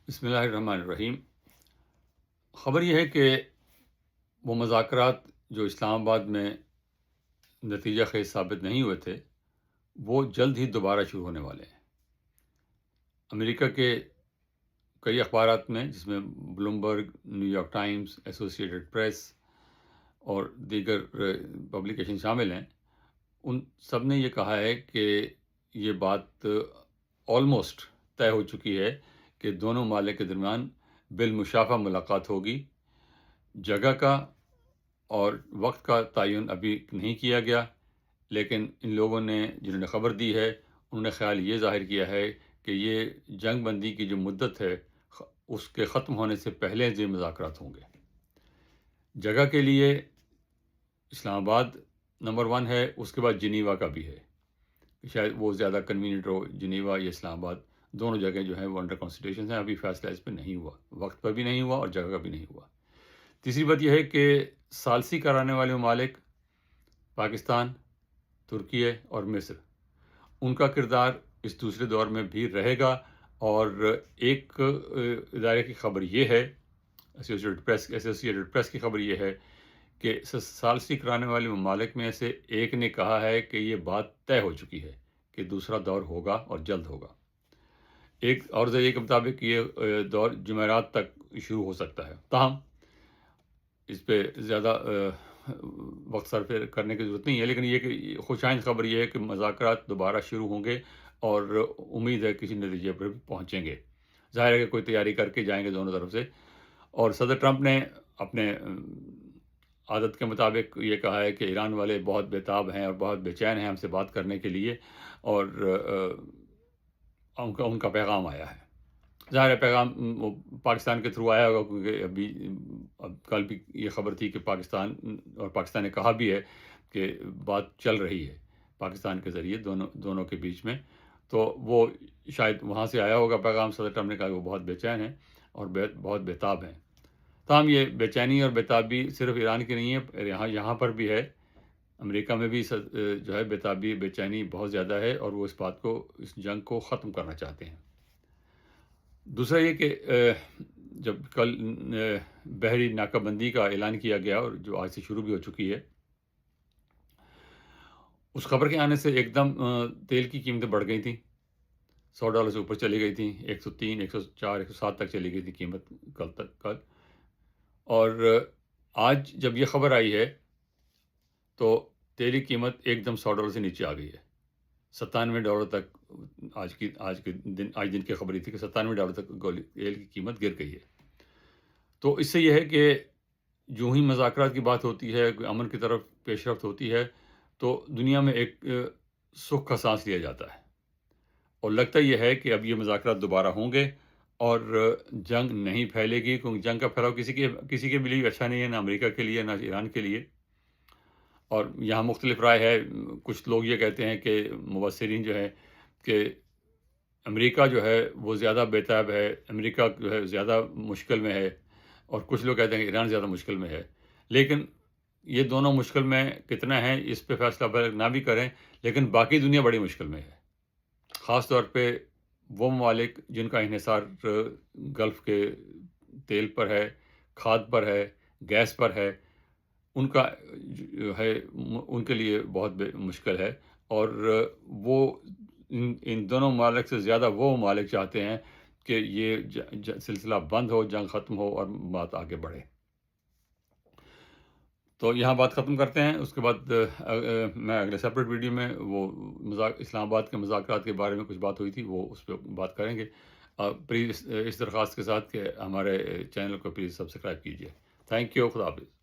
بسم اللہ الرحمن الرحیم۔ خبر یہ ہے کہ وہ مذاکرات جو اسلام آباد میں نتیجہ خیز ثابت نہیں ہوئے تھے وہ جلد ہی دوبارہ شروع ہونے والے ہیں۔ امریکہ کے کئی اخبارات میں، جس میں Bloomberg, new York Times, associated press اور دیگر پبلیکیشن شامل ہیں، ان سب نے یہ کہا ہے کہ یہ بات آلموسٹ طے ہو چکی ہے کہ دونوں ممالک کے درمیان بالمشافہ ملاقات ہوگی۔ جگہ کا اور وقت کا تعین ابھی نہیں کیا گیا، لیکن ان لوگوں نے جنہوں نے خبر دی ہے انہوں نے خیال یہ ظاہر کیا ہے کہ یہ جنگ بندی کی جو مدت ہے اس کے ختم ہونے سے پہلے یہ مذاکرات ہوں گے۔ جگہ کے لیے اسلام آباد نمبر 1 ہے، اس کے بعد جنیوا کا بھی ہے، شاید وہ زیادہ کنوینئنٹ ہو، جنیوا یا اسلام آباد، دونوں جگہیں جو ہیں وہ انڈر کانسٹیٹیوشن ہیں۔ ابھی فیصلہ اس پہ نہیں ہوا، وقت پر بھی نہیں ہوا اور جگہ کا بھی نہیں ہوا۔ تیسری بات یہ ہے کہ ثالثی کرانے والے ممالک پاکستان، ترکیہ اور مصر، ان کا کردار اس دوسرے دور میں بھی رہے گا۔ اور ایک ادارے کی خبر یہ ہے، ایسوسیٹڈ پریس کی خبر یہ ہے کہ ثالثی کرانے والے ممالک میں سے ایک نے کہا ہے کہ یہ بات طے ہو چکی ہے کہ دوسرا دور ہوگا اور جلد ہوگا۔ ایک اور ذریعے کے مطابق یہ دور جمعرات تک شروع ہو سکتا ہے۔ تاہم اس پہ زیادہ وقت صرف کرنے کی ضرورت نہیں ہے، لیکن یہ کہ خوشائند خبر یہ ہے کہ مذاکرات دوبارہ شروع ہوں گے اور امید ہے کسی نتیجے پر بھی پہنچیں گے۔ ظاہر ہے کہ کوئی تیاری کر کے جائیں گے دونوں طرف سے۔ اور صدر ٹرمپ نے اپنے عادت کے مطابق یہ کہا ہے کہ ایران والے بہت بیتاب ہیں اور بہت بے چین ہیں ہم سے بات کرنے کے لیے، اور ان کا پیغام آیا ہے۔ ظاہر ہے پیغام وہ پاکستان کے تھرو آیا ہوگا، کیونکہ اب کل بھی یہ خبر تھی کہ پاکستان نے کہا بھی ہے کہ بات چل رہی ہے پاکستان کے ذریعے دونوں کے بیچ میں، تو وہ شاید وہاں سے آیا ہوگا پیغام۔ صدر ٹرمپ نے کہا کہ وہ بہت بے چین ہیں اور بہت بیتاب ہیں۔ تاہم یہ بے چینی اور بیتابی صرف ایران کی نہیں ہے، یہاں پر بھی ہے، امریکہ میں بھی جو ہے بیتابی بے چینی بہت زیادہ ہے، اور وہ اس جنگ کو ختم کرنا چاہتے ہیں۔ دوسرا یہ کہ جب کل بحری ناکہ بندی کا اعلان کیا گیا اور جو آج سے شروع بھی ہو چکی ہے، اس خبر کے آنے سے ایک دم تیل کی قیمتیں بڑھ گئی تھیں، $100 سے اوپر چلی گئی تھیں، 103، 104، 107 تک چلی گئی تھی قیمت کل۔ اور آج جب یہ خبر آئی ہے تو تیل کی قیمت ایک دم $100 سے نیچے آ گئی ہے، $97 تک۔ آج دن کی خبر یہ تھی کہ $97 تک تیل کی قیمت گر گئی ہے۔ تو اس سے یہ ہے کہ جو ہی مذاکرات کی بات ہوتی ہے، امن کی طرف پیش رفت ہوتی ہے، تو دنیا میں ایک سکھ کا سانس لیا جاتا ہے، اور لگتا یہ ہے کہ اب یہ مذاکرات دوبارہ ہوں گے اور جنگ نہیں پھیلے گی، کیونکہ جنگ کا پھیلاؤ کسی کے لیے اچھا نہیں ہے، نہ امریکہ کے لیے نہ ایران کے لیے۔ اور یہاں مختلف رائے ہے، کچھ لوگ یہ کہتے ہیں کہ مبصرین جو ہے کہ امریکہ جو ہے وہ زیادہ بیتاب ہے، امریکہ جو ہے زیادہ مشکل میں ہے، اور کچھ لوگ کہتے ہیں کہ ایران زیادہ مشکل میں ہے۔ لیکن یہ دونوں مشکل میں کتنا ہیں اس پہ فیصلہ نہ بھی کریں، لیکن باقی دنیا بڑی مشکل میں ہے، خاص طور پہ وہ ممالک جن کا انحصار گلف کے تیل پر ہے، کھاد پر ہے، گیس پر ہے، ان کا جو ہے ان کے لیے بہت مشکل ہے۔ اور وہ ان دونوں ممالک سے زیادہ وہ ممالک چاہتے ہیں کہ یہ سلسلہ بند ہو، جنگ ختم ہو اور بات آگے بڑھے۔ تو یہاں بات ختم کرتے ہیں، اس کے بعد میں اگلے سپریٹ ویڈیو میں وہ اسلام آباد کے مذاکرات کے بارے میں کچھ بات ہوئی تھی، وہ اس پہ بات کریں گے۔ پلیز اس درخواست کے ساتھ کہ ہمارے چینل کو پلیز سبسکرائب کیجیے۔ تھینک یو، خدا حافظ۔